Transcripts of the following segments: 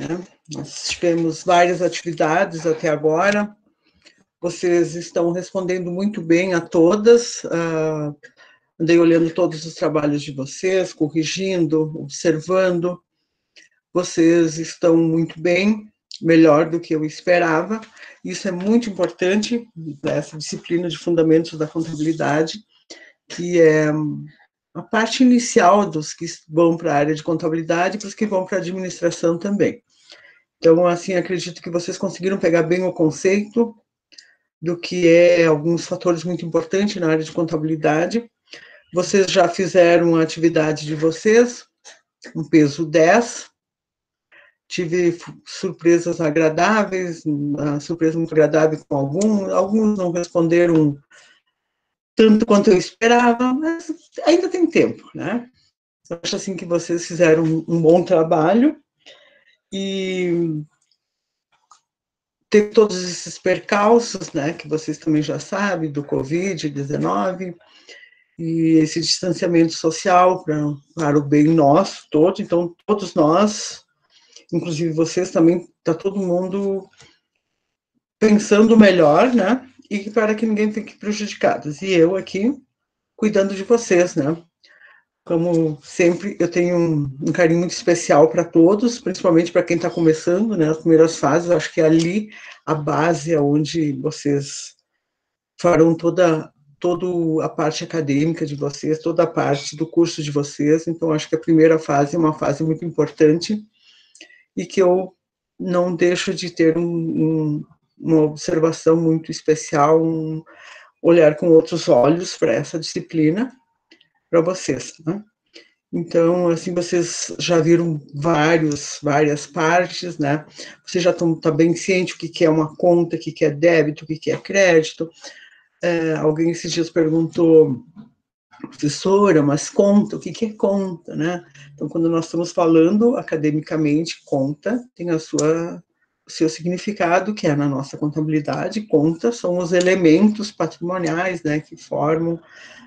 né? Nós tivemos várias atividades até agora, vocês estão respondendo muito bem a todas, andei olhando todos os trabalhos de vocês, corrigindo, observando, vocês estão muito bem, melhor do que eu esperava, isso é muito importante, essa disciplina de fundamentos da contabilidade, que é a parte inicial dos que vão para a área de contabilidade e para os que vão para a administração também. Então, assim, acredito que vocês conseguiram pegar bem o conceito do que é alguns fatores muito importantes na área de contabilidade. Vocês já fizeram a atividade de vocês, um peso 10, tive surpresas agradáveis, uma surpresa muito agradável com alguns não responderam tanto quanto eu esperava, mas ainda tem tempo, né? Eu acho assim que vocês fizeram um bom trabalho e teve todos esses percalços, né, que vocês também já sabem, do Covid-19, e esse distanciamento social para o bem nosso todo, então todos nós, inclusive vocês também, está todo mundo pensando melhor, né, e para que ninguém fique prejudicado. E eu aqui cuidando de vocês, né. Como sempre, eu tenho um carinho muito especial para todos, principalmente para quem está começando, né, as primeiras fases, eu acho que é ali a base é onde vocês farão toda a parte acadêmica de vocês, toda a parte do curso de vocês, então acho que a primeira fase é uma fase muito importante e que eu não deixo de ter uma observação muito especial, um olhar com outros olhos para essa disciplina, para vocês, né? Então, assim, vocês já viram várias partes, né? Vocês já estão bem cientes o que é uma conta, o que é débito, o que é crédito. Alguém esses dias perguntou, professora, mas conta, o que é conta, né? Então, quando nós estamos falando academicamente, conta tem o seu significado, que é na nossa contabilidade, conta são os elementos patrimoniais, né, que formam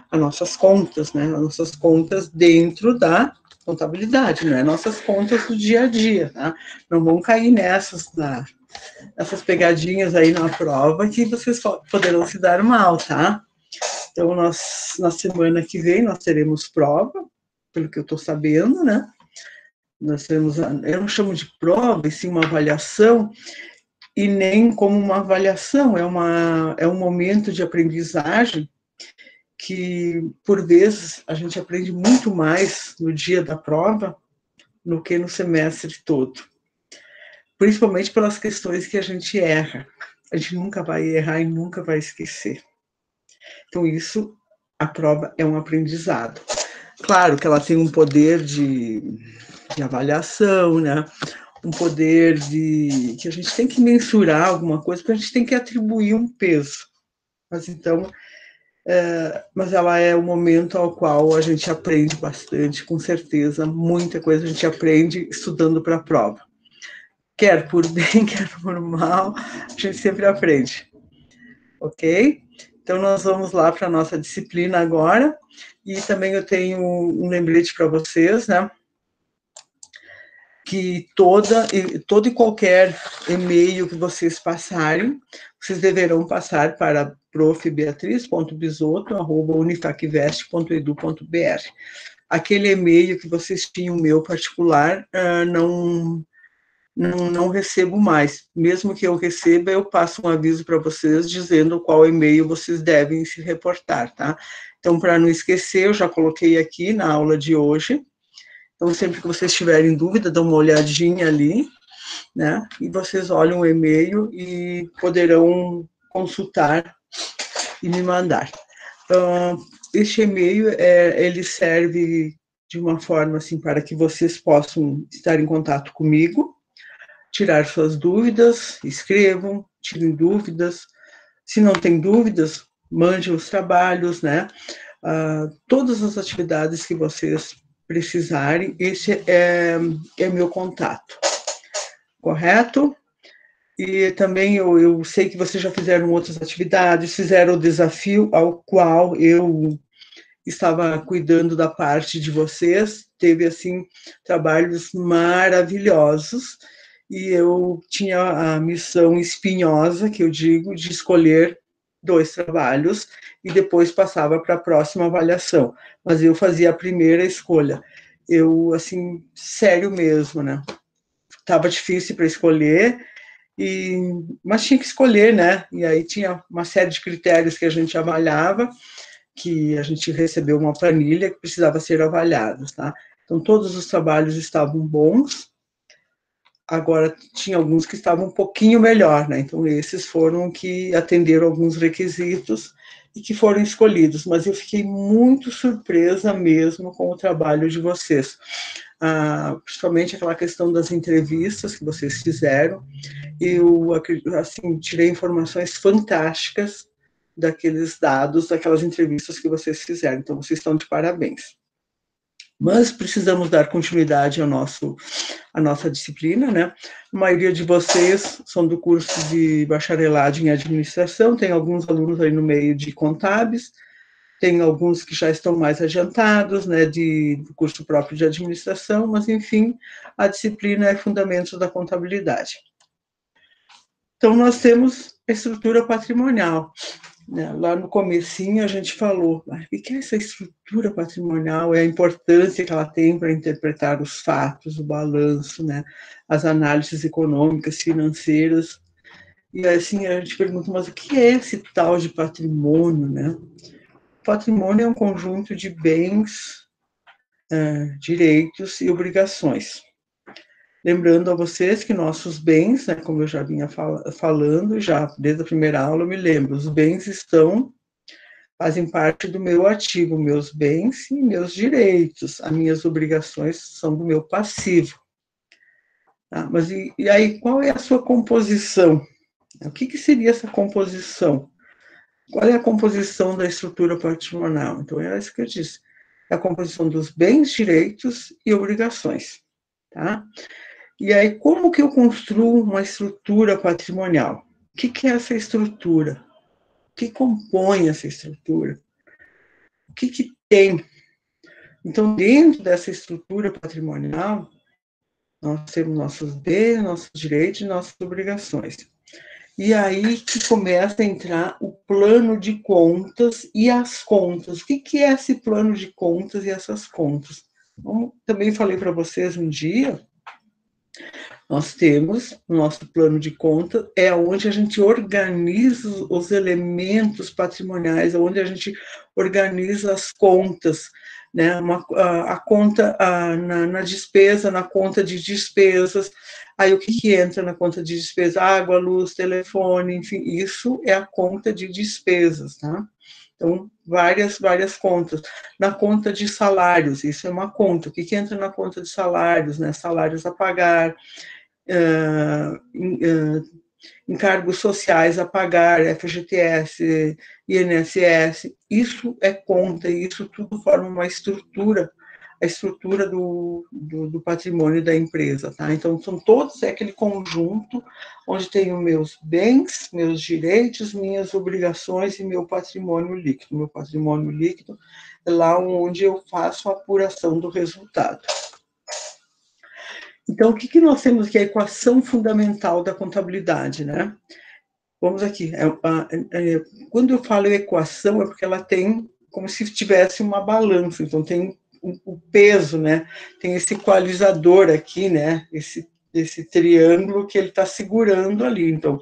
as nossas contas, né, as nossas contas dentro da contabilidade, não é nossas contas do dia a dia, tá? Não vão cair nessas pegadinhas aí na prova que vocês poderão se dar mal, tá? Então, na semana que vem, nós teremos prova, pelo que eu estou sabendo, né? Nós teremos, eu não chamo de prova, e sim uma avaliação, e nem como uma avaliação, é um momento de aprendizagem que, por vezes, a gente aprende muito mais no dia da prova do que no semestre todo. Principalmente pelas questões que a gente erra. A gente nunca vai errar e nunca vai esquecer. Então, isso, a prova é um aprendizado. Claro que ela tem um poder de avaliação, né? Um poder que a gente tem que mensurar alguma coisa, porque a gente tem que atribuir um peso. Mas então, mas ela é o momento ao qual a gente aprende bastante, com certeza, muita coisa a gente aprende estudando para a prova. Quer por bem, quer por mal, a gente sempre aprende. Ok? Então, nós vamos lá para a nossa disciplina agora, e também eu tenho um lembrete para vocês, né? Que todo e qualquer e-mail que vocês passarem, vocês deverão passar para profbeatriz.bisotto@unifacvest.edu.br. Aquele e-mail que vocês tinham, meu particular, não recebo mais. Mesmo que eu receba, eu passo um aviso para vocês dizendo qual e-mail vocês devem se reportar, tá? Então, para não esquecer, eu já coloquei aqui na aula de hoje. Então, sempre que vocês tiverem dúvida, dão uma olhadinha ali, né? E vocês olham o e-mail e poderão consultar e me mandar. Este e-mail, ele serve de uma forma, assim, para que vocês possam estar em contato comigo, tirar suas dúvidas, escrevam, tirem dúvidas. Se não tem dúvidas, mandem os trabalhos, né? Todas as atividades que vocês precisarem, esse é meu contato, correto? E também eu sei que vocês já fizeram outras atividades, fizeram o desafio ao qual eu estava cuidando da parte de vocês, teve, assim, trabalhos maravilhosos, e eu tinha a missão espinhosa, que eu digo, de escolher 2 trabalhos e depois passava para a próxima avaliação. Mas eu fazia a primeira escolha. Eu, assim, sério mesmo, né? Estava difícil para escolher, mas tinha que escolher, né? E aí tinha uma série de critérios que a gente avaliava, que a gente recebeu uma planilha que precisava ser avaliados, tá? Então, todos os trabalhos estavam bons, agora tinha alguns que estavam um pouquinho melhor, né? Então, esses foram que atenderam alguns requisitos e que foram escolhidos, mas eu fiquei muito surpresa mesmo com o trabalho de vocês. Principalmente aquela questão das entrevistas que vocês fizeram, eu assim, tirei informações fantásticas daqueles dados, daquelas entrevistas que vocês fizeram, então vocês estão de parabéns. Mas precisamos dar continuidade à nossa disciplina, né? A maioria de vocês são do curso de bacharelado em administração, tem alguns alunos aí no meio de contábeis, tem alguns que já estão mais adiantados, né, do curso próprio de administração, mas, enfim, a disciplina é Fundamentos da Contabilidade. Então, nós temos a estrutura patrimonial. Né? Lá no comecinho a gente falou, o que é essa estrutura patrimonial? É a importância que ela tem para interpretar os fatos, o balanço, né? As análises econômicas, financeiras. E assim a gente pergunta, mas o que é esse tal de patrimônio, né? Patrimônio é um conjunto de bens, direitos e obrigações. Lembrando a vocês que nossos bens, né, como eu já vinha falando, já desde a primeira aula eu me lembro, os bens fazem parte do meu ativo, meus bens e meus direitos, as minhas obrigações são do meu passivo. Tá? Mas e aí, qual é a sua composição? O que seria essa composição? Qual é a composição da estrutura patrimonial? Então, é isso que eu disse. É a composição dos bens, direitos e obrigações. Tá? E aí, como que eu construo uma estrutura patrimonial? O que é essa estrutura? O que compõe essa estrutura? O que tem? Então, dentro dessa estrutura patrimonial, nós temos nossos bens, nossos direitos e nossas obrigações. E aí que começa a entrar o plano de contas e as contas. O que é esse plano de contas e essas contas? Como também falei para vocês um dia, nós temos o nosso plano de conta, é onde a gente organiza os elementos patrimoniais, onde a gente organiza as contas, né? A conta na despesa, na conta de despesas. Aí o que entra na conta de despesa? Água, luz, telefone, enfim, isso é a conta de despesas, tá? Então, várias contas. Na conta de salários, isso é uma conta. O que entra na conta de salários, né? Salários a pagar, encargos sociais a pagar, FGTS, INSS, isso é conta, e isso tudo forma uma estrutura, a estrutura do patrimônio da empresa, tá? Então, são todos aquele conjunto onde tenho meus bens, meus direitos, minhas obrigações e meu patrimônio líquido. Meu patrimônio líquido é lá onde eu faço a apuração do resultado. Então, o que nós temos aqui? A equação fundamental da contabilidade, né? Vamos aqui. Quando eu falo equação, é porque ela tem como se tivesse uma balança. Então, tem o peso, né? Tem esse equalizador aqui, né? Esse triângulo que ele está segurando ali. Então,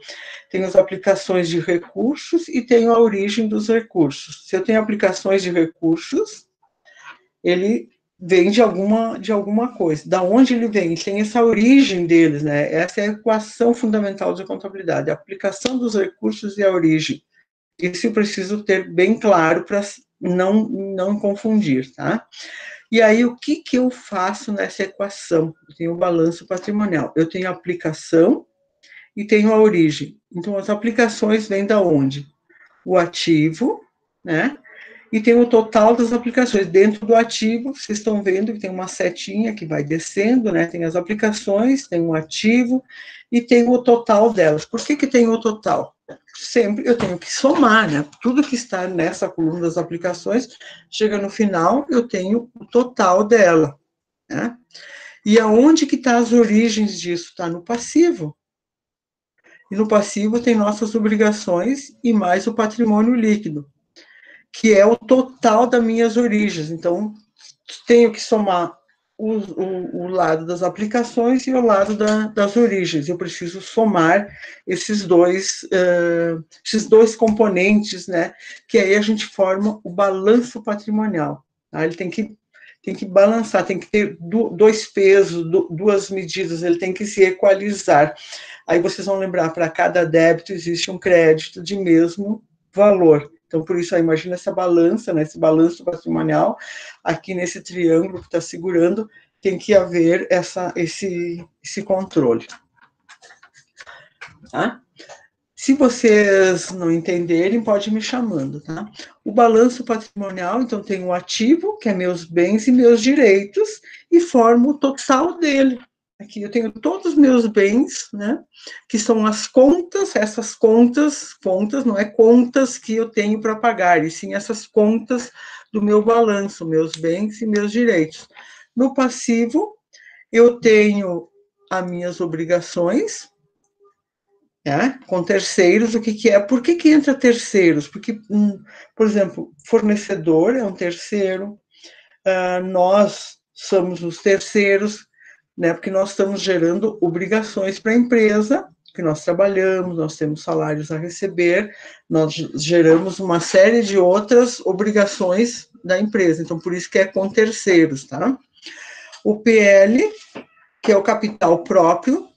tem as aplicações de recursos e tem a origem dos recursos. Se eu tenho aplicações de recursos, ele vem de alguma coisa. Da onde ele vem? Tem essa origem deles, né? Essa é a equação fundamental da contabilidade, a aplicação dos recursos e a origem. Isso eu preciso ter bem claro para não confundir, tá? E aí, o que eu faço nessa equação? Eu tenho o balanço patrimonial. Eu tenho a aplicação e tenho a origem. Então, as aplicações vêm da onde? O ativo, né? E tem o total das aplicações. Dentro do ativo, vocês estão vendo que tem uma setinha que vai descendo, né? Tem as aplicações, tem o ativo e tem o total delas. Por que tem o total? Sempre eu tenho que somar, né? Tudo que está nessa coluna das aplicações, chega no final, eu tenho o total dela, né? E aonde que está as origens disso? Está no passivo. E no passivo tem nossas obrigações e mais o patrimônio líquido, que é o total das minhas origens. Então, tenho que somar o lado das aplicações e o lado das origens. Eu preciso somar esses dois componentes, né? Que aí a gente forma o balanço patrimonial. Tá? Ele tem que balançar, tem que ter dois pesos, duas medidas, ele tem que se equalizar. Aí vocês vão lembrar, para cada débito existe um crédito de mesmo valor. Então, por isso, imagina essa balança, né, esse balanço patrimonial, aqui nesse triângulo que está segurando, tem que haver esse controle. Tá? Se vocês não entenderem, pode me chamando, tá? O balanço patrimonial, então, tem o ativo, que é meus bens e meus direitos, e forma o total dele. Aqui eu tenho todos os meus bens, né? Que são as contas, essas contas não é contas que eu tenho para pagar, e sim essas contas do meu balanço, meus bens e meus direitos. No passivo, eu tenho as minhas obrigações, né, com terceiros. O que é? Por que entra terceiros? Porque, por exemplo, fornecedor é um terceiro, nós somos os terceiros, né, porque nós estamos gerando obrigações para a empresa, que nós trabalhamos, nós temos salários a receber, nós geramos uma série de outras obrigações da empresa, então por isso que é com terceiros, tá? O PL, que é o capital próprio.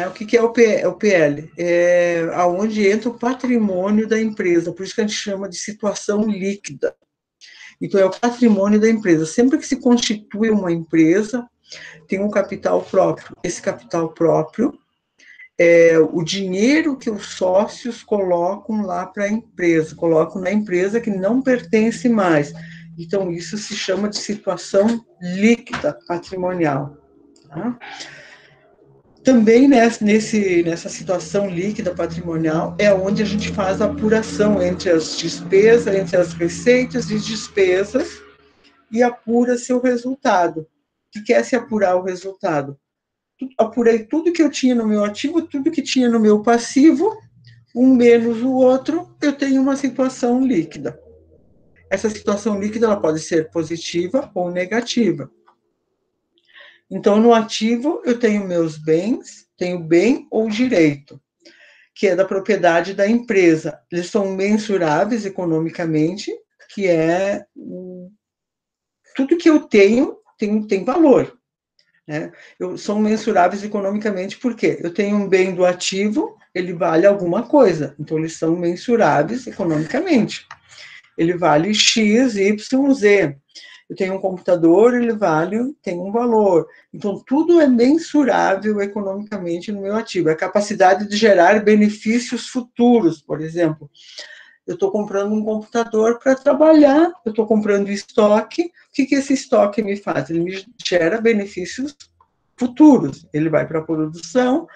O que é o PL? É aonde entra o patrimônio da empresa, por isso que a gente chama de situação líquida. Então, é o patrimônio da empresa. Sempre que se constitui uma empresa, tem um capital próprio. Esse capital próprio é o dinheiro que os sócios colocam lá para a empresa, colocam na empresa que não pertence mais. Então, isso se chama de situação líquida patrimonial. Tá? Também nessa situação líquida patrimonial é onde a gente faz a apuração entre as despesas, entre as receitas e despesas, e apura seu resultado. O que é se apurar o resultado? Apurei tudo que eu tinha no meu ativo, tudo que tinha no meu passivo, um menos o outro, eu tenho uma situação líquida. Essa situação líquida ela pode ser positiva ou negativa. Então, no ativo, eu tenho meus bens, tenho bem ou direito, que é da propriedade da empresa. Eles são mensuráveis economicamente, que é tudo que eu tenho tem valor. Né? São mensuráveis economicamente porque eu tenho um bem do ativo, ele vale alguma coisa, então eles são mensuráveis economicamente. Ele vale X, Y, Z. Eu tenho um computador, ele tem um valor. Então, tudo é mensurável economicamente no meu ativo. A capacidade de gerar benefícios futuros, por exemplo. Eu estou comprando um computador para trabalhar, eu estou comprando estoque. O que esse estoque me faz? Ele me gera benefícios futuros. Ele vai para a produção,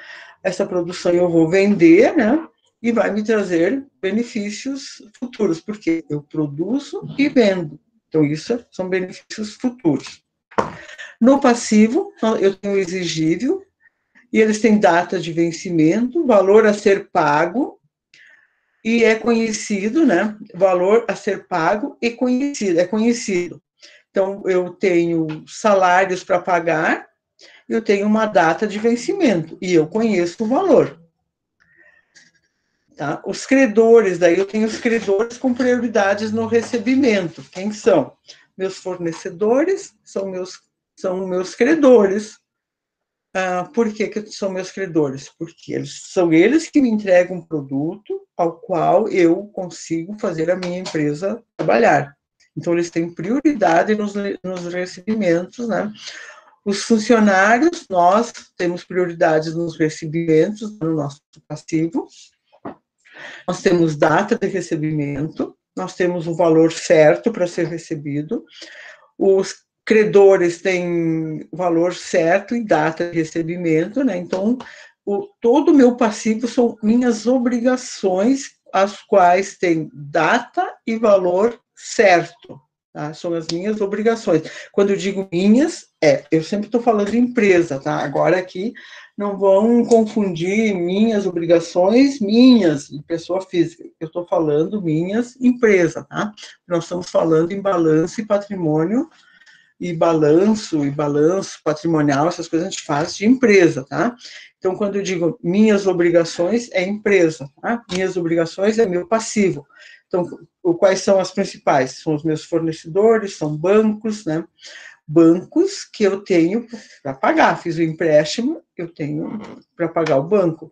essa produção eu vou vender, né? E vai me trazer benefícios futuros, porque eu produzo e vendo. Então, isso são benefícios futuros. No passivo, eu tenho o exigível, e eles têm data de vencimento, valor a ser pago, e é conhecido, né? Valor a ser pago e conhecido, é conhecido. Então, eu tenho salários para pagar, eu tenho uma data de vencimento, e eu conheço o valor. Tá? Os credores, daí eu tenho os credores com prioridades no recebimento. Quem são? Meus fornecedores são meus credores. Por que são meus credores? Porque são eles que me entregam um produto ao qual eu consigo fazer a minha empresa trabalhar. Então, eles têm prioridade nos recebimentos, né? Os funcionários, nós temos prioridades nos recebimentos, no nosso passivo. Nós temos data de recebimento, nós temos o valor certo para ser recebido, os credores têm valor certo e data de recebimento, né? Então, todo o meu passivo são minhas obrigações, as quais têm data e valor certo. tá? São as minhas obrigações. Quando eu digo minhas, eu sempre estou falando de empresa, tá? Agora aqui não vão confundir minhas obrigações, minhas, de pessoa física. Eu estou falando minhas, empresa, tá? Nós estamos falando em balanço e patrimônio, e balanço patrimonial, essas coisas a gente faz de empresa, tá? Então, quando eu digo minhas obrigações, é empresa, tá? Minhas obrigações é meu passivo. Então, quais são as principais? São os meus fornecedores, são bancos, né? Bancos que eu tenho para pagar. Fiz o empréstimo, eu tenho para pagar o banco.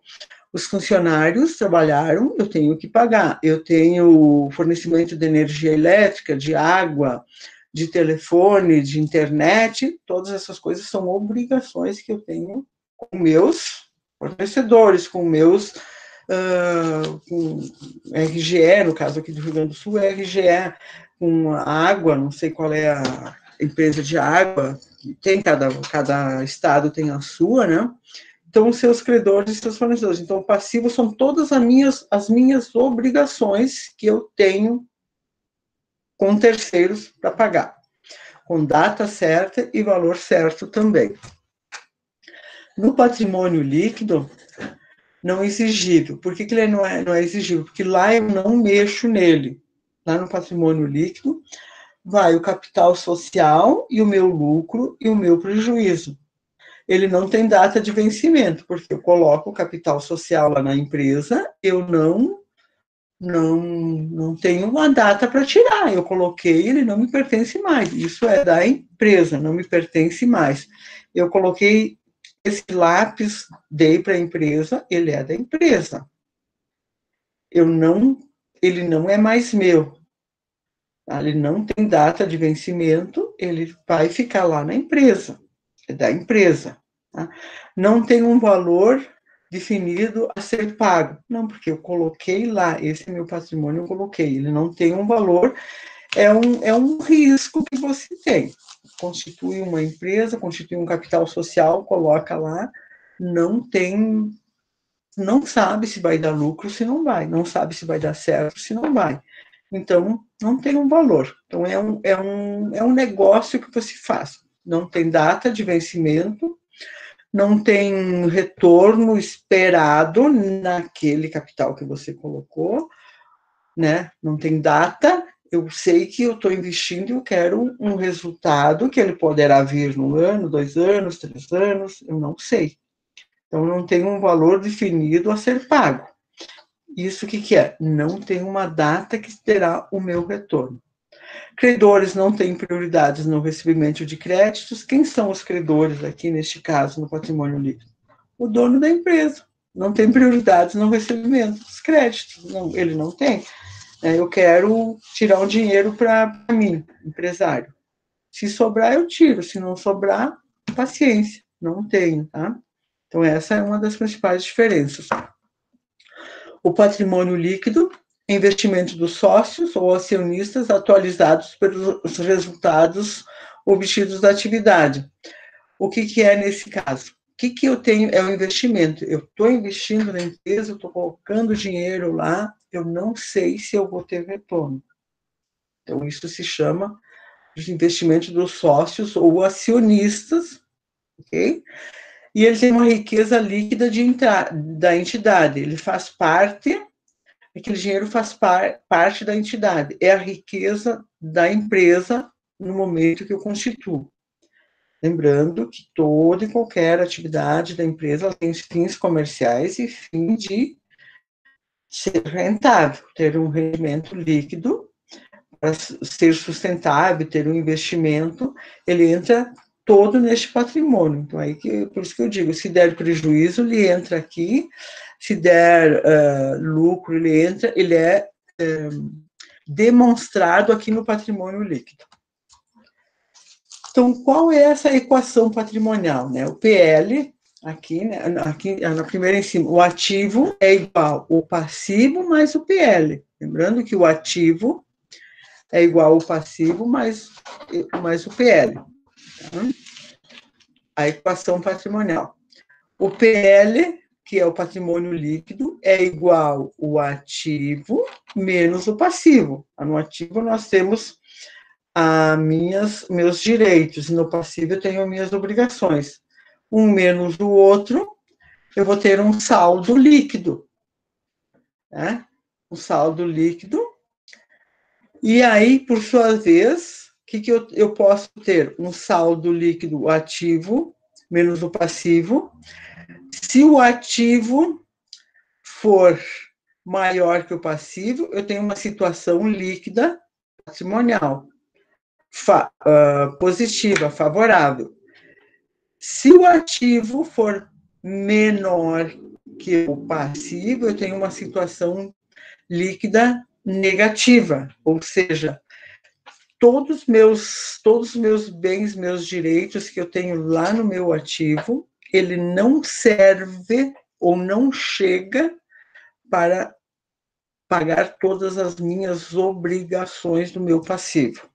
Os funcionários trabalharam, eu tenho que pagar. Eu tenho fornecimento de energia elétrica, de água, de telefone, de internet, todas essas coisas são obrigações que eu tenho com meus fornecedores, com meus com RGE, no caso aqui do Rio Grande do Sul, RGE, com a água, não sei qual é a empresa de água, tem cada estado tem a sua, né? Então, os seus credores e seus fornecedores. Então, o passivo são todas as minhas obrigações que eu tenho com terceiros para pagar, com data certa e valor certo também. No patrimônio líquido, não exigível. Por que ele não é exigível? Porque lá eu não mexo nele. Lá no patrimônio líquido, vai o capital social e o meu lucro e o meu prejuízo. Ele não tem data de vencimento, porque eu coloco o capital social lá na empresa, eu não tenho uma data para tirar. Eu coloquei, ele não me pertence mais. Isso é da empresa, não me pertence mais. Eu coloquei esse lápis, dei para a empresa, ele é da empresa. Ele não é mais meu. Ele não tem data de vencimento, ele vai ficar lá na empresa, é da empresa. Tá? Não tem um valor definido a ser pago. Não, porque eu coloquei lá, esse é meu patrimônio, eu coloquei. Ele não tem um valor, é um risco que você tem. Constitui uma empresa, constitui um capital social, coloca lá, não sabe se vai dar lucro, se não vai, não sabe se vai dar certo, se não vai. Então, não tem um valor. Então, é um negócio que você faz. Não tem data de vencimento, não tem retorno esperado naquele capital que você colocou, né? Não tem data. Eu sei que eu estou investindo e eu quero um resultado que ele poderá vir no ano, 2 anos, 3 anos, eu não sei. Então, não tem um valor definido a ser pago. Isso o que é? Não tem uma data que terá o meu retorno. Credores não têm prioridades no recebimento de créditos. Quem são os credores aqui, neste caso, no patrimônio líquido? O dono da empresa. Não tem prioridades no recebimento dos créditos. Não, ele não tem. Eu quero tirar um dinheiro para mim, empresário. Se sobrar, eu tiro. Se não sobrar, paciência. Não tenho, tá? Então, essa é uma das principais diferenças. O patrimônio líquido, investimento dos sócios ou acionistas atualizados pelos resultados obtidos da atividade. O que é nesse caso? O que eu tenho é o investimento. Eu estou investindo na empresa, eu estou colocando dinheiro lá, eu não sei se eu vou ter retorno. Então, isso se chama de investimento dos sócios ou acionistas, ok? E ele tem uma riqueza líquida da entidade. Ele faz parte, aquele dinheiro faz parte da entidade. É a riqueza da empresa no momento que eu constituo. Lembrando que toda e qualquer atividade da empresa tem fins comerciais e fim de ser rentável, ter um rendimento líquido, para ser sustentável, ter um investimento, ele entra todo neste patrimônio. Então, por isso que eu digo, se der prejuízo, ele entra aqui, se der lucro, ele é demonstrado aqui no patrimônio líquido. Então, qual é essa equação patrimonial? Né? O PL, aqui na primeira em cima, o ativo é igual ao passivo mais o PL. Lembrando que o ativo é igual ao passivo mais o PL. Tá? A equação patrimonial. O PL, que é o patrimônio líquido, é igual ao ativo menos o passivo. No ativo nós temos meus direitos, e no passivo eu tenho minhas obrigações. Um menos o outro, eu vou ter um saldo líquido, né? Um saldo líquido. E aí, por sua vez, o que eu posso ter? Um saldo líquido ativo menos o passivo. Se o ativo for maior que o passivo, eu tenho uma situação líquida patrimonial positiva, favorável. Se o ativo for menor que o passivo, eu tenho uma situação líquida negativa, ou seja, todos os meus bens, meus direitos que eu tenho lá no meu ativo, ele não serve ou não chega para pagar todas as minhas obrigações do meu passivo.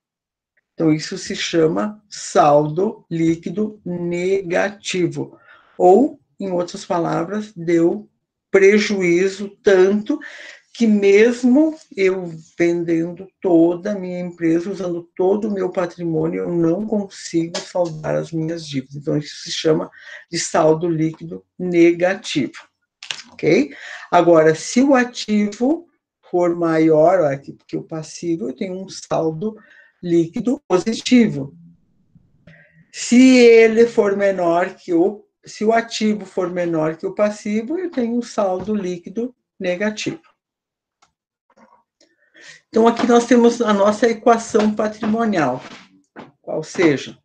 Então, isso se chama saldo líquido negativo. Ou, em outras palavras, deu prejuízo tanto que mesmo eu vendendo toda a minha empresa, usando todo o meu patrimônio, eu não consigo saldar as minhas dívidas. Então, isso se chama de saldo líquido negativo. Ok? Agora, se o ativo for maior que o passivo, eu tenho um saldo líquido positivo. Se o ativo for menor que o passivo, eu tenho um saldo líquido negativo. Então, aqui nós temos a nossa equação patrimonial, qual seja,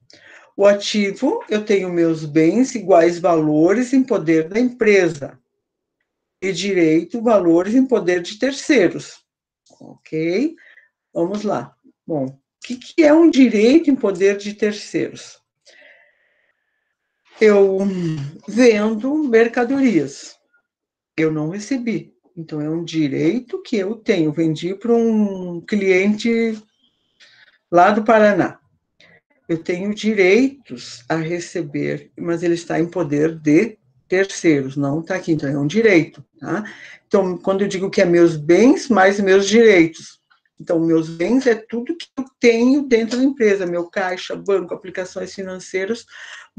o ativo, eu tenho meus bens iguais valores em poder da empresa, e direito, valores em poder de terceiros. Ok? Vamos lá. Bom, o que é um direito em poder de terceiros? Eu vendo mercadorias. Eu não recebi. Então, é um direito que eu tenho. Vendi para um cliente lá do Paraná. Eu tenho direitos a receber, mas ele está em poder de terceiros, não está aqui. Então, é um direito. Tá? Então, quando eu digo que é meus bens mais meus direitos. Então, meus bens é tudo que eu tenho dentro da empresa, meu caixa, banco, aplicações financeiras,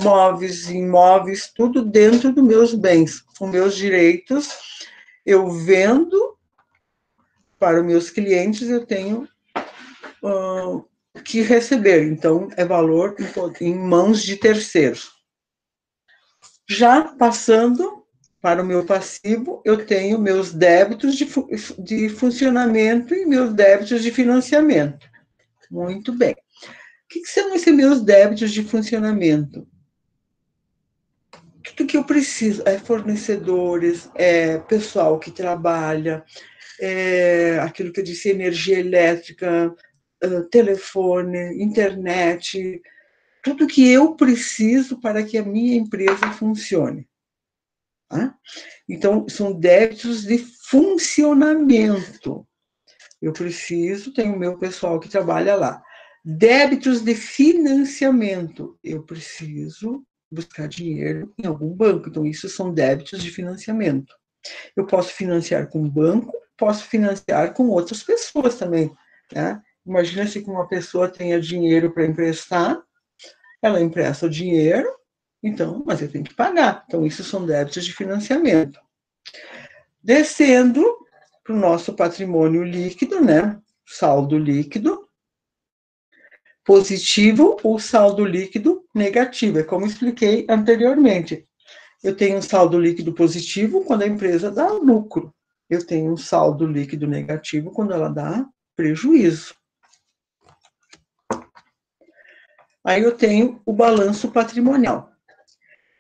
móveis, imóveis, tudo dentro dos meus bens. Os meus direitos, eu vendo para os meus clientes, eu tenho que receber. Então, é valor em mãos de terceiros. Já passando para o meu passivo, eu tenho meus débitos de funcionamento e meus débitos de financiamento. Muito bem. O que são esses meus débitos de funcionamento? Tudo que eu preciso é fornecedores, é pessoal que trabalha, é aquilo que eu disse, energia elétrica, telefone, internet, tudo que eu preciso para que a minha empresa funcione. Tá? Então, são débitos de funcionamento. Eu preciso, tenho o meu pessoal que trabalha lá. Débitos de financiamento. Eu preciso buscar dinheiro em algum banco. Então, isso são débitos de financiamento. Eu posso financiar com o banco, posso financiar com outras pessoas também. Né? Imagina se uma pessoa tenha dinheiro para emprestar, ela empresta o dinheiro, então, mas eu tenho que pagar. Então, isso são débitos de financiamento. Descendo para o nosso patrimônio líquido, né? Saldo líquido positivo ou saldo líquido negativo. É como expliquei anteriormente. Eu tenho um saldo líquido positivo quando a empresa dá lucro. Eu tenho um saldo líquido negativo quando ela dá prejuízo. Aí eu tenho o balanço patrimonial.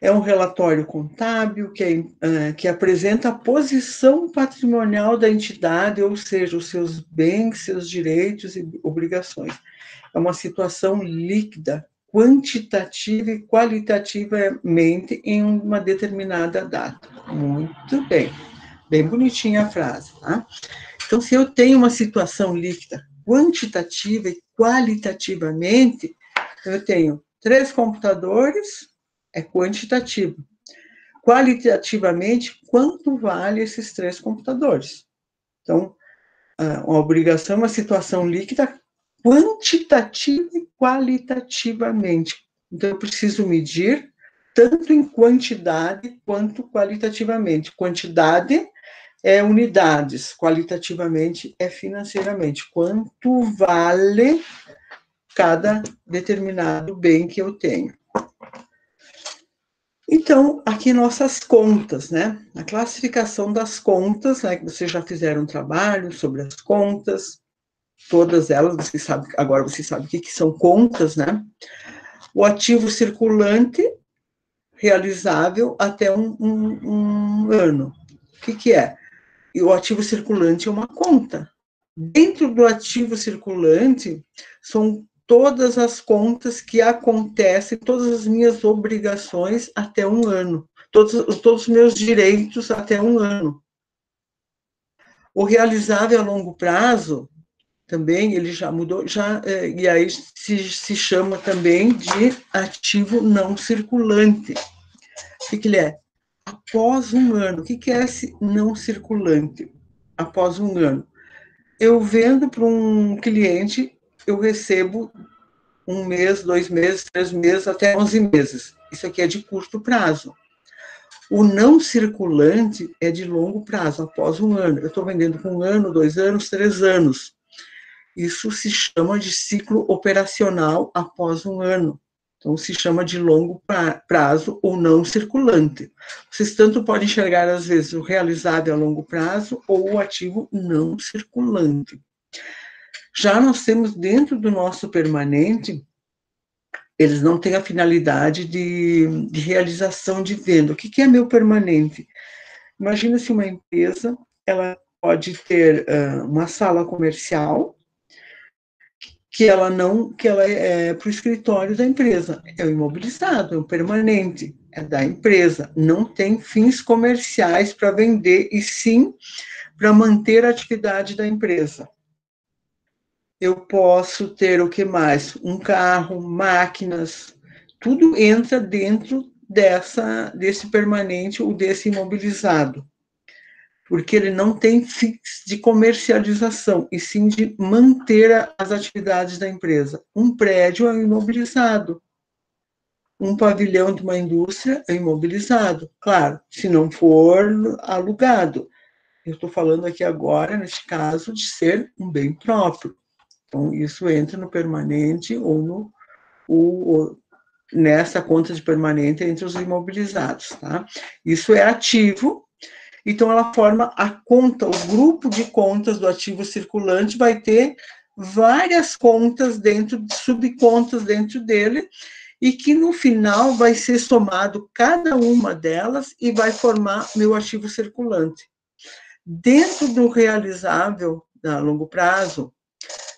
É um relatório contábil que apresenta a posição patrimonial da entidade, ou seja, os seus bens, seus direitos e obrigações. É uma situação líquida, quantitativa e qualitativamente em uma determinada data. Muito bem. Bem bonitinha a frase, tá? Então, se eu tenho uma situação líquida quantitativa e qualitativamente, eu tenho 3 computadores, é quantitativo. Qualitativamente, quanto vale esses 3 computadores? Então, uma obrigação é uma situação líquida quantitativa e qualitativamente. Então, eu preciso medir tanto em quantidade quanto qualitativamente. Quantidade é unidades, qualitativamente é financeiramente. Quanto vale cada determinado bem que eu tenho. Então, aqui nossas contas, né? A classificação das contas, né? Que vocês já fizeram um trabalho sobre as contas, todas elas, vocês sabem, agora vocês sabem o que são contas, né? O ativo circulante realizável até um ano. O que é? E o ativo circulante é uma conta. Dentro do ativo circulante, são todas as contas que acontecem, todas as minhas obrigações até um ano, todos os meus direitos até um ano. O realizável a longo prazo, também, ele já mudou, e aí se chama também de ativo não circulante. O que ele é? Após um ano. O que é esse não circulante? Após um ano. Eu vendo para um cliente, eu recebo 1 mês, 2 meses, 3 meses, até 11 meses. Isso aqui é de curto prazo. O não circulante é de longo prazo, após um ano. Eu estou vendendo com 1 ano, 2 anos, 3 anos. Isso se chama de ciclo operacional após um ano. Então, se chama de longo prazo ou não circulante. Vocês tanto podem enxergar, às vezes, o realizável a longo prazo ou o ativo não circulante. Já nós temos dentro do nosso permanente, eles não têm a finalidade de realização de venda. O que é meu permanente? Imagina se uma empresa, ela pode ter uma sala comercial, que ela é para o escritório da empresa, é o imobilizado, é o permanente, é da empresa, não tem fins comerciais para vender, e sim para manter a atividade da empresa. Eu posso ter o que mais? Um carro, máquinas, tudo entra dentro desse permanente ou desse imobilizado, porque ele não tem fins de comercialização, e sim de manter as atividades da empresa. Um prédio é imobilizado, um pavilhão de uma indústria é imobilizado, claro, se não for alugado. Eu estou falando aqui agora, neste caso, de ser um bem próprio. Então, isso entra no permanente ou nessa conta de permanente entre os imobilizados, tá? Isso é ativo. Então, ela forma a conta, o grupo de contas do ativo circulante vai ter várias contas subcontas dentro dele, e que no final vai ser somado cada uma delas e vai formar meu ativo circulante. Dentro do realizável a longo prazo,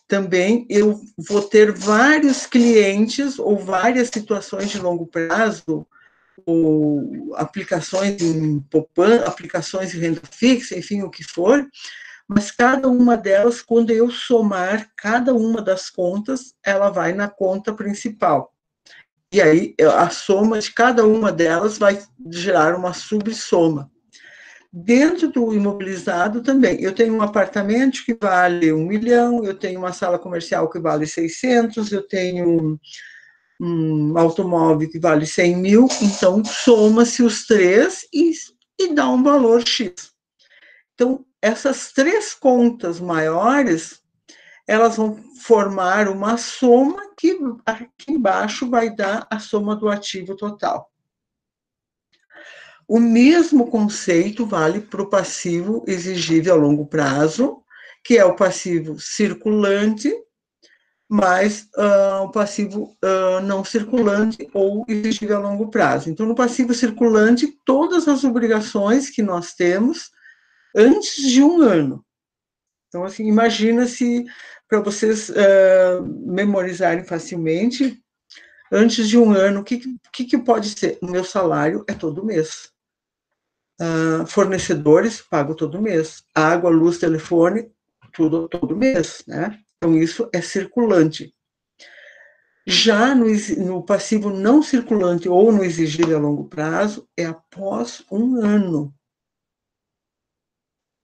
também eu vou ter vários clientes ou várias situações de longo prazo, ou aplicações em poupança, aplicações em renda fixa, enfim, o que for, mas cada uma delas, quando eu somar cada uma das contas, ela vai na conta principal. E aí, a soma de cada uma delas vai gerar uma subsoma. Dentro do imobilizado também, eu tenho um apartamento que vale 1 milhão, eu tenho uma sala comercial que vale 600, eu tenho um automóvel que vale 100 mil, então soma-se os três e dá um valor X. Então, essas três contas maiores, elas vão formar uma soma que aqui embaixo vai dar a soma do ativo total. O mesmo conceito vale para o passivo exigível a longo prazo, que é o passivo circulante, mais o passivo não circulante ou exigível a longo prazo. Então, no passivo circulante, todas as obrigações que nós temos antes de um ano. Então, assim, imagina se, para vocês memorizarem facilmente, antes de um ano, o que pode ser? O meu salário é todo mês. Fornecedores, pago todo mês. Água, luz, telefone, tudo todo mês, né? Então, isso é circulante. Já no passivo não circulante ou no exigível a longo prazo, é após um ano.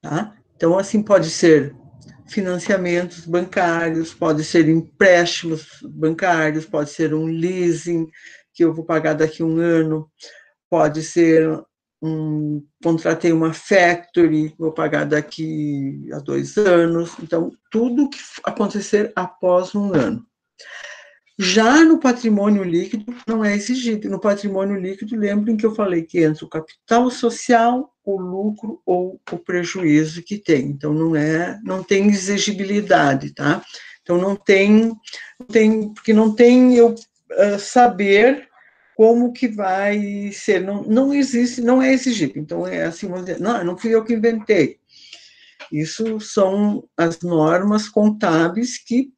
Tá? Então, assim, pode ser financiamentos bancários, pode ser empréstimos bancários, pode ser um leasing, que eu vou pagar daqui a um ano, pode ser contratei uma factory, vou pagar daqui a 2 anos, então, tudo que acontecer após um ano. Já no patrimônio líquido, não é exigido. No patrimônio líquido, lembrem que eu falei que entra o capital social, o lucro ou o prejuízo que tem. Então, não tem exigibilidade, tá? Então, porque não tem eu saber como que vai ser. Não existe, não é exigível. Então, é assim, vamos dizer, não fui eu que inventei. Isso são as normas contábeis que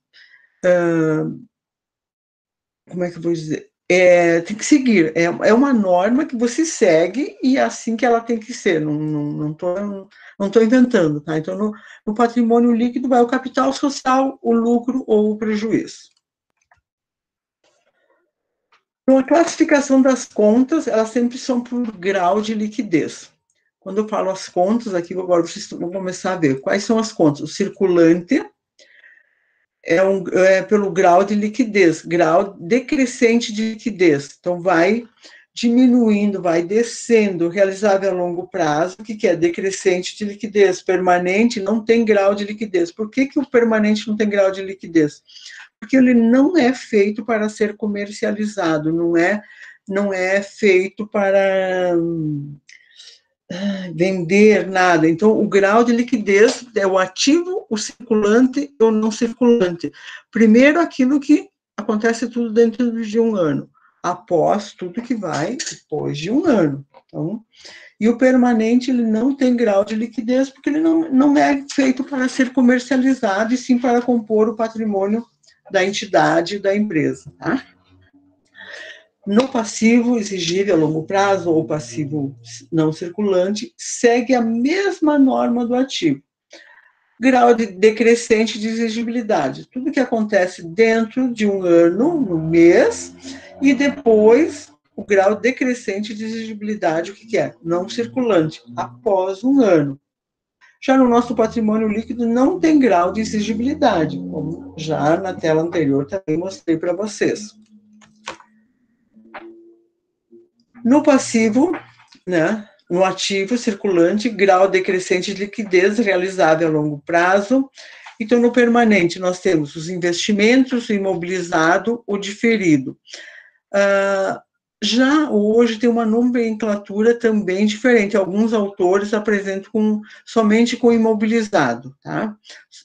como é que eu vou dizer? Tem que seguir. É uma norma que você segue e é assim que ela tem que ser. Não estou inventando, tá? Então, no patrimônio líquido vai o capital social, o lucro ou o prejuízo. Então, a classificação das contas, elas sempre são por grau de liquidez. Quando eu falo as contas, aqui agora vocês vão começar a ver quais são as contas. O circulante é pelo grau de liquidez, grau decrescente de liquidez. Então, vai diminuindo, vai descendo, realizável a longo prazo, o que é decrescente de liquidez, permanente não tem grau de liquidez. Por que o permanente não tem grau de liquidez? Porque ele não é feito para ser comercializado, não é feito para vender nada. Então, o grau de liquidez é o ativo, o circulante ou não circulante. Primeiro, aquilo que acontece tudo dentro de um ano, após tudo que vai depois de um ano. Então, e o permanente, ele não tem grau de liquidez, porque ele não é feito para ser comercializado, e sim para compor o patrimônio da entidade, da empresa, tá? No passivo exigível a longo prazo ou passivo não circulante, segue a mesma norma do ativo. Grau decrescente de exigibilidade. Tudo que acontece dentro de um ano, no mês, e depois o grau decrescente de exigibilidade, o que é? Não circulante, após um ano. Já no nosso patrimônio líquido não tem grau de exigibilidade, como já na tela anterior também mostrei para vocês. No passivo, né, no ativo circulante, grau decrescente de liquidez realizável a longo prazo. Então, no permanente, nós temos os investimentos, o imobilizado, o diferido. Já hoje tem uma nomenclatura também diferente. Alguns autores apresentam somente com imobilizado, tá?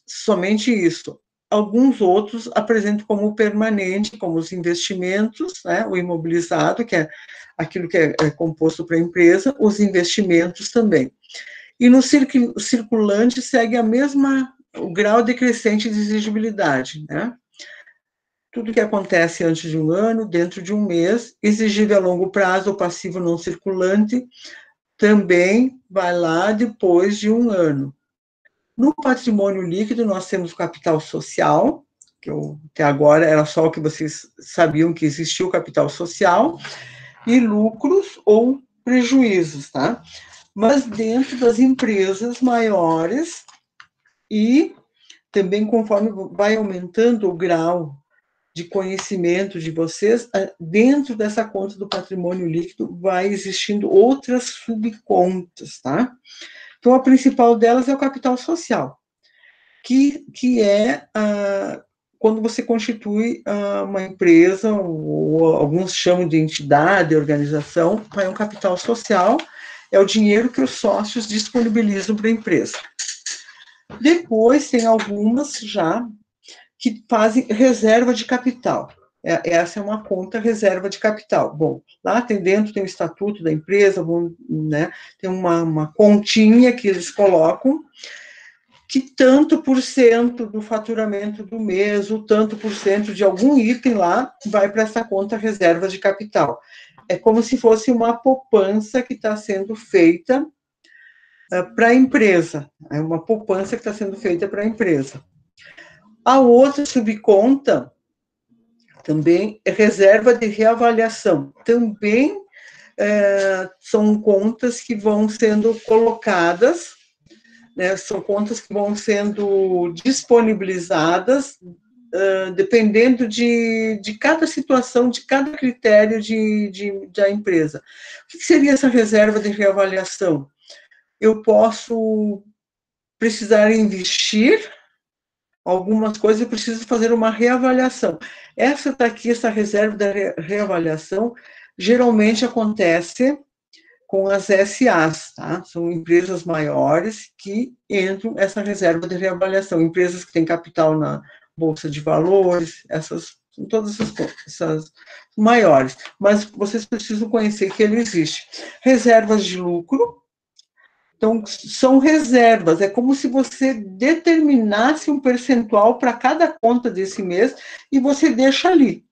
Somente isso. Alguns outros apresentam como permanente, como os investimentos, né? O imobilizado, que é aquilo que é composto para a empresa, os investimentos também. E no circulante segue o grau decrescente de exigibilidade, né? Tudo que acontece antes de um ano, dentro de um mês, exigível a longo prazo, ou passivo não circulante, também vai lá depois de um ano. No patrimônio líquido, nós temos o capital social, que até agora era só o que vocês sabiam que existia o capital social, e lucros ou prejuízos, tá? Mas dentro das empresas maiores e também conforme vai aumentando o grau de conhecimento de vocês, dentro dessa conta do patrimônio líquido vai existindo outras subcontas, tá? Então, a principal delas é o capital social, que é quando você constitui uma empresa, ou alguns chamam de entidade, organização, vai um capital social, é o dinheiro que os sócios disponibilizam para a empresa. Depois, tem algumas já que fazem reserva de capital. Essa é uma conta reserva de capital. Bom, lá dentro tem o estatuto da empresa, né, tem uma continha que eles colocam, que tanto por cento do faturamento do mês, ou tanto por cento de algum item lá, vai para essa conta reserva de capital. É como se fosse uma poupança que está sendo feita para a empresa. É uma poupança que está sendo feita para a empresa. A outra subconta também é reserva de reavaliação. Também são contas que vão sendo colocadas né, são contas que vão sendo disponibilizadas dependendo de cada situação, de cada critério da empresa. O que seria essa reserva de reavaliação? Eu posso precisar investir algumas coisas, eu preciso fazer uma reavaliação. Essa está aqui, essa reserva da reavaliação, geralmente acontece com as SAs, tá? São empresas maiores que entram essa reserva de reavaliação, empresas que têm capital na Bolsa de Valores, todas essas maiores, mas vocês precisam conhecer que ele existe. Reservas de lucro, então, são reservas, é como se você determinasse um percentual para cada conta desse mês e você deixa ali,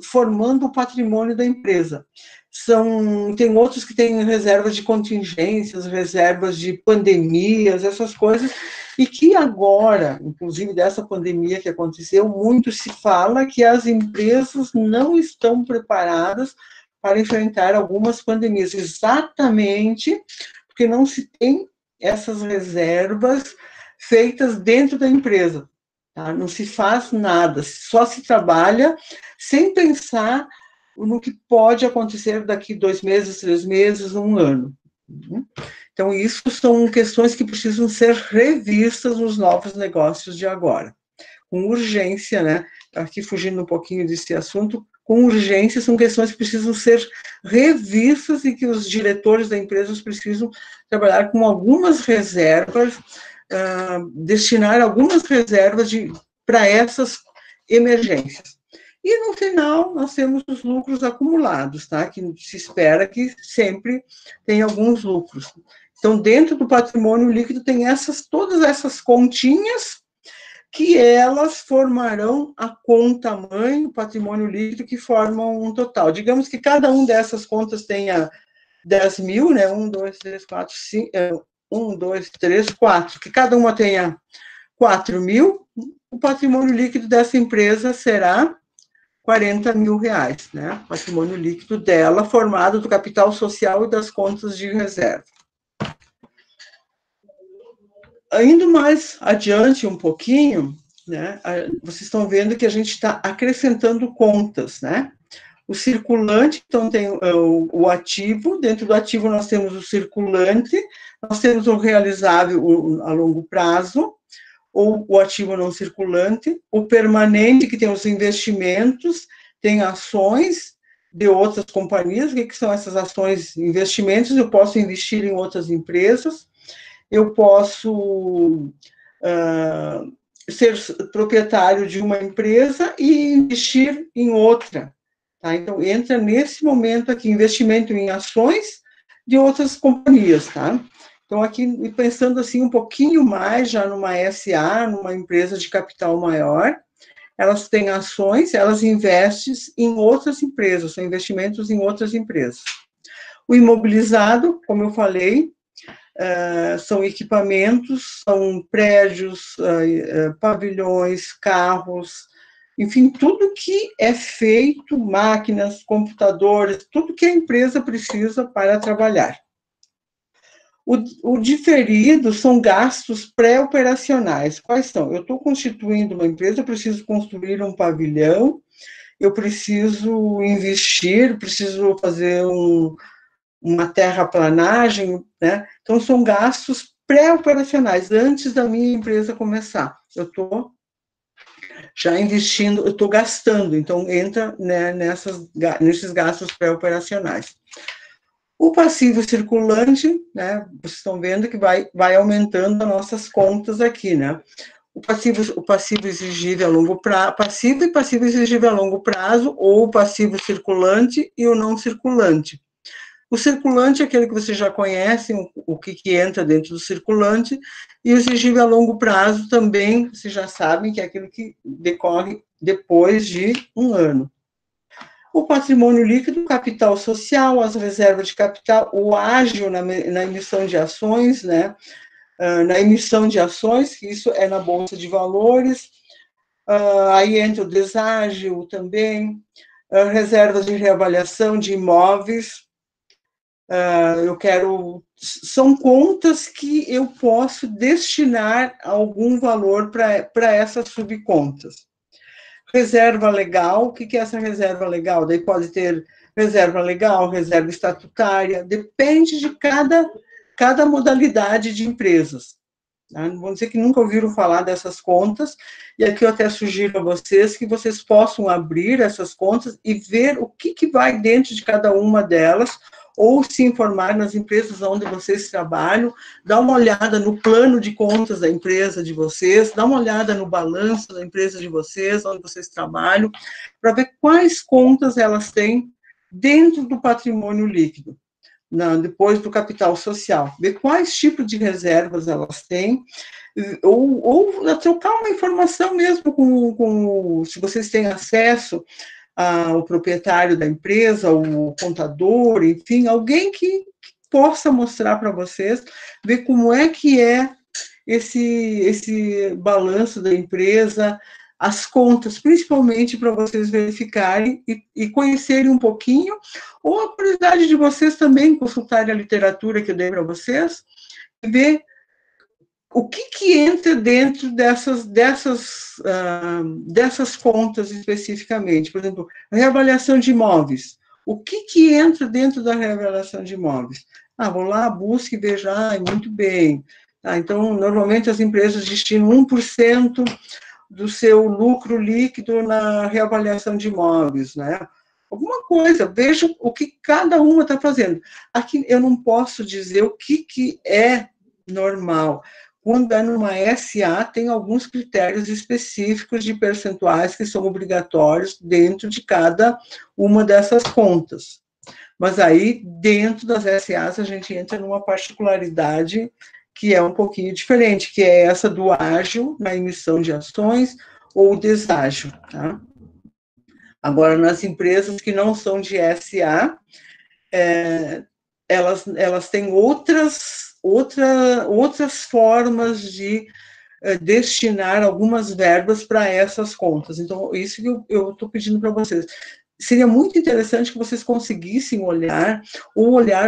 formando o patrimônio da empresa. Tem outros que têm reservas de contingências, reservas de pandemias, essas coisas, e que agora, inclusive dessa pandemia que aconteceu, muito se fala que as empresas não estão preparadas para enfrentar algumas pandemias, exatamente porque não se tem essas reservas feitas dentro da empresa. Tá? Não se faz nada, só se trabalha sem pensar no que pode acontecer daqui 2 meses, 3 meses, 1 ano. Então, isso são questões que precisam ser revistas nos novos negócios de agora, com urgência, né? Aqui fugindo um pouquinho desse assunto, com urgência, são questões que precisam ser revistas e que os diretores da empresa precisam trabalhar com algumas reservas, destinar algumas reservas para essas emergências. E, no final, nós temos os lucros acumulados, tá? Que se espera que sempre tenha alguns lucros. Então, dentro do patrimônio líquido, tem todas essas continhas que elas formarão a conta-mãe, o patrimônio líquido, que formam um total. Digamos que cada uma dessas contas tenha 10 mil, né? 1, 2, 3, 4, 5, 1, 2, 3, 4, que cada uma tenha 4 mil, o patrimônio líquido dessa empresa será 40 mil reais, né? O patrimônio líquido dela, formado do capital social e das contas de reserva. Indo mais adiante um pouquinho, né, vocês estão vendo que a gente está acrescentando contas, né? O circulante, então, tem o ativo, dentro do ativo nós temos o circulante, nós temos o realizável a longo prazo, ou o ativo não circulante, o permanente, que tem os investimentos, tem ações de outras companhias. O que são essas ações, investimentos? Eu posso investir em outras empresas, eu posso ser proprietário de uma empresa e investir em outra. Tá? Então, entra nesse momento aqui, investimento em ações de outras companhias. Tá? Então, aqui, pensando assim um pouquinho mais, já numa SA, numa empresa de capital maior, elas têm ações, elas investem em outras empresas, são investimentos em outras empresas. O imobilizado, como eu falei, são equipamentos, são prédios, pavilhões, carros, enfim, tudo que é feito, máquinas, computadores, tudo que a empresa precisa para trabalhar. O diferido são gastos pré-operacionais. Quais são? Eu estou constituindo uma empresa, eu preciso construir um pavilhão, eu preciso investir, preciso fazer uma terraplanagem, né? Então, são gastos pré-operacionais, antes da minha empresa começar. Eu estou já investindo, eu estou gastando, então entra, né, nesses gastos pré-operacionais. O passivo circulante, né, vocês estão vendo que vai aumentando as nossas contas aqui, né? O passivo exigível a longo prazo, passivo e passivo exigível a longo prazo, ou o passivo circulante e o não circulante. O circulante é aquele que vocês já conhecem, o que entra dentro do circulante, e o exigível a longo prazo também, vocês já sabem que é aquilo que decorre depois de 1 ano. O patrimônio líquido, o capital social, as reservas de capital, o ágio na emissão de ações, né? Na emissão de ações, que isso é na Bolsa de Valores, aí entra o deságio também, reservas de reavaliação de imóveis, São contas que eu posso destinar algum valor para essas subcontas. Reserva legal, o que é essa reserva legal? Daí pode ter reserva legal, reserva estatutária, depende de cada modalidade de empresas. Vão dizer que nunca ouviram falar dessas contas, e aqui eu até sugiro a vocês que vocês possam abrir essas contas e ver o que vai dentro de cada uma delas, ou se informar nas empresas onde vocês trabalham, dar uma olhada no plano de contas da empresa de vocês, dar uma olhada no balanço da empresa de vocês, onde vocês trabalham, para ver quais contas elas têm dentro do patrimônio líquido. Depois do capital social, ver quais tipos de reservas elas têm, ou trocar uma informação mesmo se vocês têm acesso ao proprietário da empresa, o contador, enfim, alguém que possa mostrar para vocês, ver como é que é esse balanço da empresa, as contas, principalmente para vocês verificarem e conhecerem um pouquinho, ou a curiosidade de vocês também consultarem a literatura que eu dei para vocês, e ver o que entra dentro dessas contas especificamente. Por exemplo, reavaliação de imóveis. O que entra dentro da reavaliação de imóveis? Vou lá, busque e veja, muito bem. Então, normalmente as empresas destinam 1% do seu lucro líquido na reavaliação de imóveis, né? Alguma coisa, veja o que cada uma está fazendo. Aqui eu não posso dizer o que é normal. Quando é numa SA, tem alguns critérios específicos de percentuais que são obrigatórios dentro de cada uma dessas contas. Mas aí, dentro das SAs, a gente entra numa particularidade que é um pouquinho diferente, que é essa do ágio na emissão de ações ou deságio, tá? Agora, nas empresas que não são de SA, elas têm outras formas de destinar algumas verbas para essas contas. Então, isso que eu estou pedindo para vocês. Seria muito interessante que vocês conseguissem olhar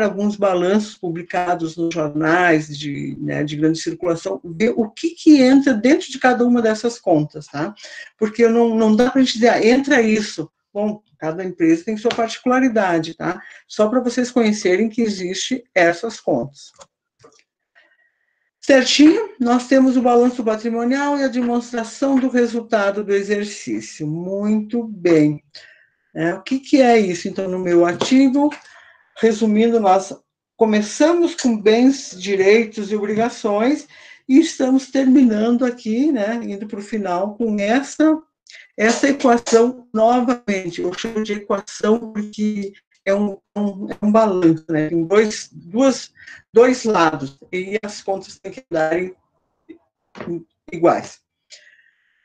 alguns balanços publicados nos jornais de grande circulação, ver o que entra dentro de cada uma dessas contas, tá? Porque não dá para a gente dizer, entra isso. Bom, cada empresa tem sua particularidade, tá? Só para vocês conhecerem que existe essas contas. Certinho, nós temos o balanço patrimonial e a demonstração do resultado do exercício. Muito bem. O que é isso? Então, no meu ativo, resumindo, nós começamos com bens, direitos e obrigações e estamos terminando aqui, indo para o final, com essa equação novamente. Eu chamo de equação porque é um balanço, tem dois lados, e as contas têm que darem iguais.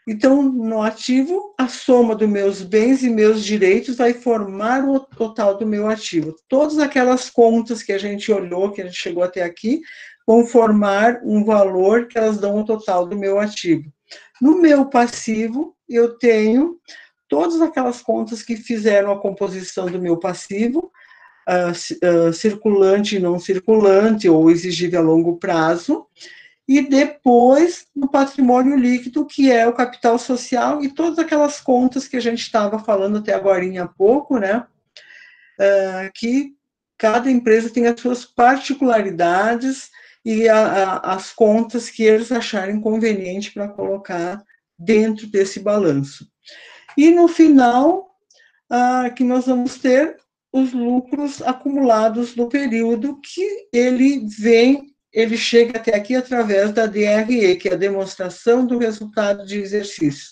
Então, no ativo, a soma dos meus bens e meus direitos vai formar o total do meu ativo. Todas aquelas contas que a gente olhou, que a gente chegou até aqui, vão formar um valor que elas dão o total do meu ativo. No meu passivo, eu tenho todas aquelas contas que fizeram a composição do meu passivo, circulante e não circulante, ou exigível a longo prazo, e depois no patrimônio líquido, que é o capital social, e todas aquelas contas que a gente estava falando até agora há pouco, que cada empresa tem as suas particularidades e as contas que eles acharem conveniente para colocar dentro desse balanço. E no final, que nós vamos ter os lucros acumulados do período, que ele chega até aqui através da DRE, que é a demonstração do resultado de exercício.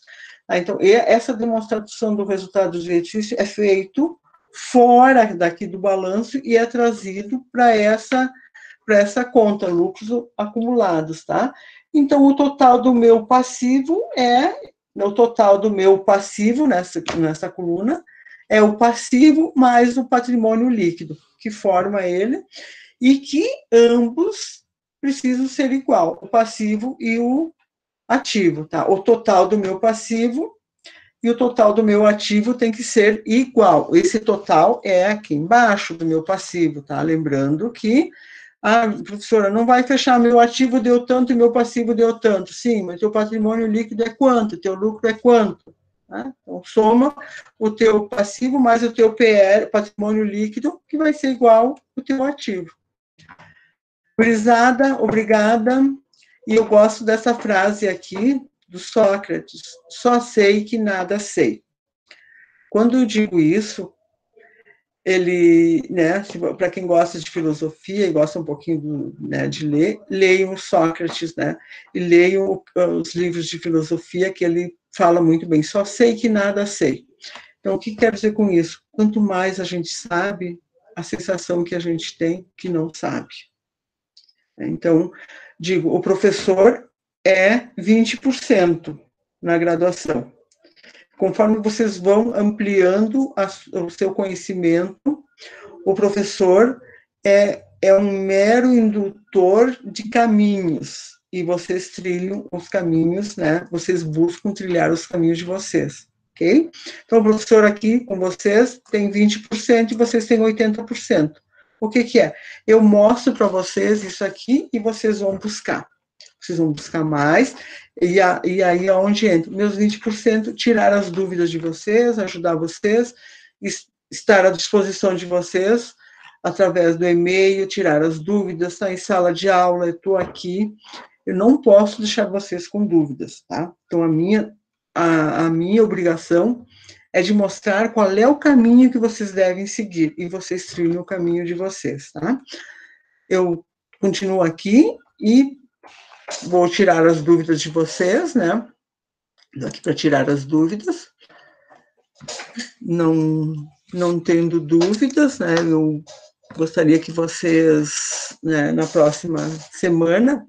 Então, essa demonstração do resultado de exercício é feito fora daqui do balanço e é trazido para essa conta, lucros acumulados, tá? Então, o total do meu passivo nessa coluna, é o passivo mais o patrimônio líquido, que forma ele, e que ambos precisam ser igual, o passivo e o ativo, tá? O total do meu passivo e o total do meu ativo tem que ser igual. Esse total é aqui embaixo do meu passivo, tá? Lembrando que, professora, não vai fechar, meu ativo deu tanto e meu passivo deu tanto. Sim, mas teu patrimônio líquido é quanto? Teu lucro é quanto? Tá? Então, soma o teu passivo mais o teu PR, patrimônio líquido, que vai ser igual ao teu ativo. Gurizada, obrigada. E eu gosto dessa frase aqui do Sócrates: só sei que nada sei. Quando eu digo isso, ele, né, para quem gosta de filosofia e gosta um pouquinho né, de ler, leiam Sócrates, né, e leiam os livros de filosofia que ele fala muito bem. Só sei que nada sei. Então, o que quer dizer com isso? Quanto mais a gente sabe, a sensação que a gente tem que não sabe. Então, digo, o professor é 20% na graduação. Conforme vocês vão ampliando o seu conhecimento, o professor é um mero indutor de caminhos, e vocês trilham os caminhos, né? Vocês buscam trilhar os caminhos de vocês, ok? Então, o professor aqui com vocês tem 20% e vocês têm 80%. O que que é? Eu mostro para vocês isso aqui e vocês vão buscar. Vocês vão buscar mais, e aí é onde entra. Meus 20%, tirar as dúvidas de vocês, ajudar vocês, estar à disposição de vocês, através do e-mail, tirar as dúvidas, estar em sala de aula, eu estou aqui, eu não posso deixar vocês com dúvidas, tá? Então, a minha obrigação é de mostrar qual é o caminho que vocês devem seguir, e vocês trilham o caminho de vocês, tá? Eu continuo aqui e vou tirar as dúvidas de vocês, né? Aqui para tirar as dúvidas. Não tendo dúvidas, né? Eu gostaria que vocês, né, na próxima semana,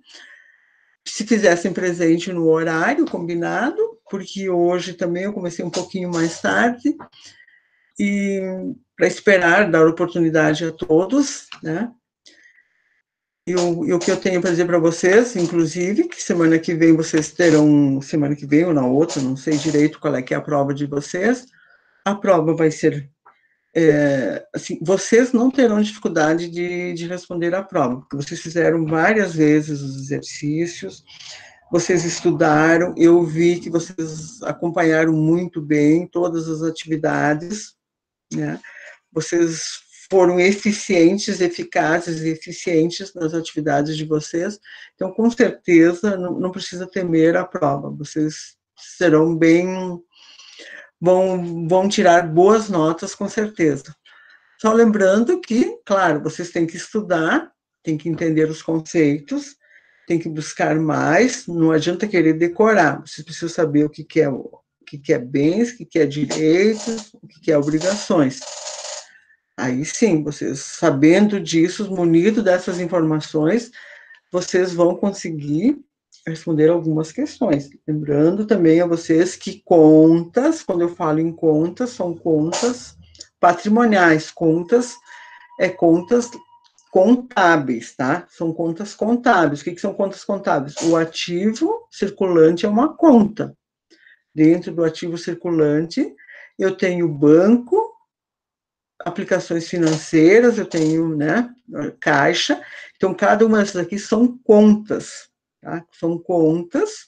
se fizessem presente no horário combinado, porque hoje também eu comecei um pouquinho mais tarde, e para esperar dar oportunidade a todos, né? E o que eu tenho para dizer para vocês, inclusive, que semana que vem vocês terão, semana que vem ou na outra, não sei direito qual é que é a prova de vocês, a prova vai ser, assim, vocês não terão dificuldade de responder a prova, porque vocês fizeram várias vezes os exercícios, vocês estudaram, eu vi que vocês acompanharam muito bem todas as atividades, né? Vocês foram eficientes, eficazes e eficientes nas atividades de vocês, então, com certeza, não precisa temer a prova, vocês serão bem, vão tirar boas notas, com certeza. Só lembrando que, claro, vocês têm que estudar, têm que entender os conceitos, têm que buscar mais, não adianta querer decorar, vocês precisam saber o que é bens, o que é direitos, o que é obrigações. Aí sim, vocês, sabendo disso, munidos dessas informações, vocês vão conseguir responder algumas questões. Lembrando também a vocês que contas, quando eu falo em contas, são contas patrimoniais, contas contábeis, tá? São contas contábeis. O que são contas contábeis? O ativo circulante é uma conta. Dentro do ativo circulante, eu tenho banco, aplicações financeiras, eu tenho, né, caixa, então cada uma dessas aqui são contas, tá? São contas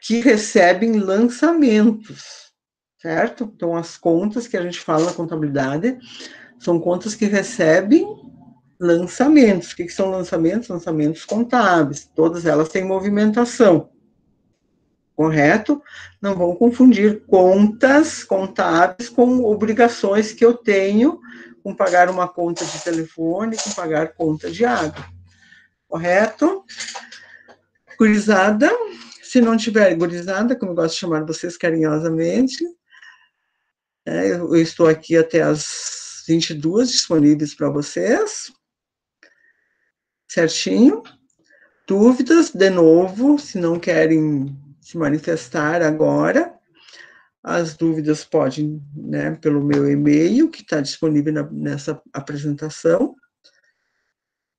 que recebem lançamentos, certo? Então, as contas que a gente fala na contabilidade são contas que recebem lançamentos. O que são lançamentos? Lançamentos contábeis, todas elas têm movimentação, correto? Não vão confundir contas contábeis com obrigações que eu tenho, com pagar uma conta de telefone, com pagar conta de água, correto? Gurizada, se não tiver gurizada, como eu gosto de chamar vocês carinhosamente, eu estou aqui até as 22 disponíveis para vocês, certinho? Dúvidas, de novo, se não querem se manifestar agora, as dúvidas podem, né, pelo meu e-mail, que está disponível nessa apresentação,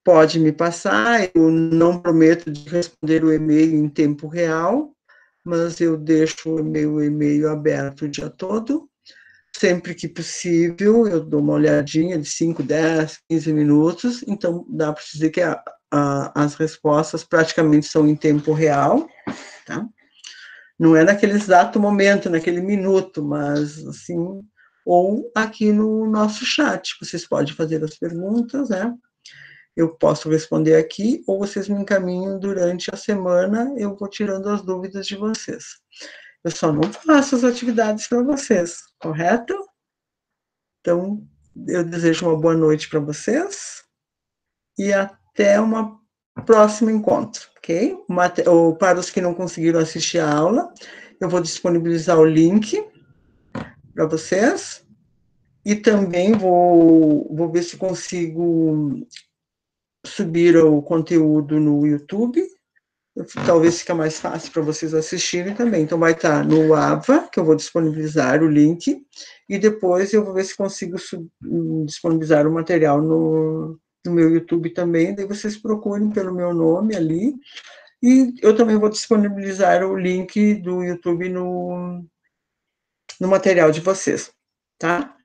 pode me passar, eu não prometo de responder o e-mail em tempo real, mas eu deixo o meu e-mail aberto o dia todo. Sempre que possível, eu dou uma olhadinha de 5, 10, 15 minutos, então dá para dizer que as respostas praticamente são em tempo real, tá? Não é naquele exato momento, naquele minuto, mas assim, ou aqui no nosso chat, vocês podem fazer as perguntas, né? Eu posso responder aqui, ou vocês me encaminham durante a semana, eu vou tirando as dúvidas de vocês. Eu só não faço as atividades para vocês, correto? Então, eu desejo uma boa noite para vocês e até um próximo encontro, ok? Para os que não conseguiram assistir a aula, eu vou disponibilizar o link para vocês e também vou ver se consigo subir o conteúdo no YouTube. Talvez fique mais fácil para vocês assistirem também. Então, vai estar no AVA, que eu vou disponibilizar o link, e depois eu vou ver se consigo disponibilizar o material no meu YouTube também. Daí vocês procurem pelo meu nome ali. E eu também vou disponibilizar o link do YouTube no material de vocês, tá?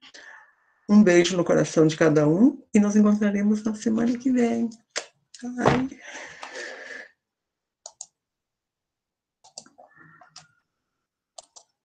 Um beijo no coração de cada um e nos encontraremos na semana que vem. Ai.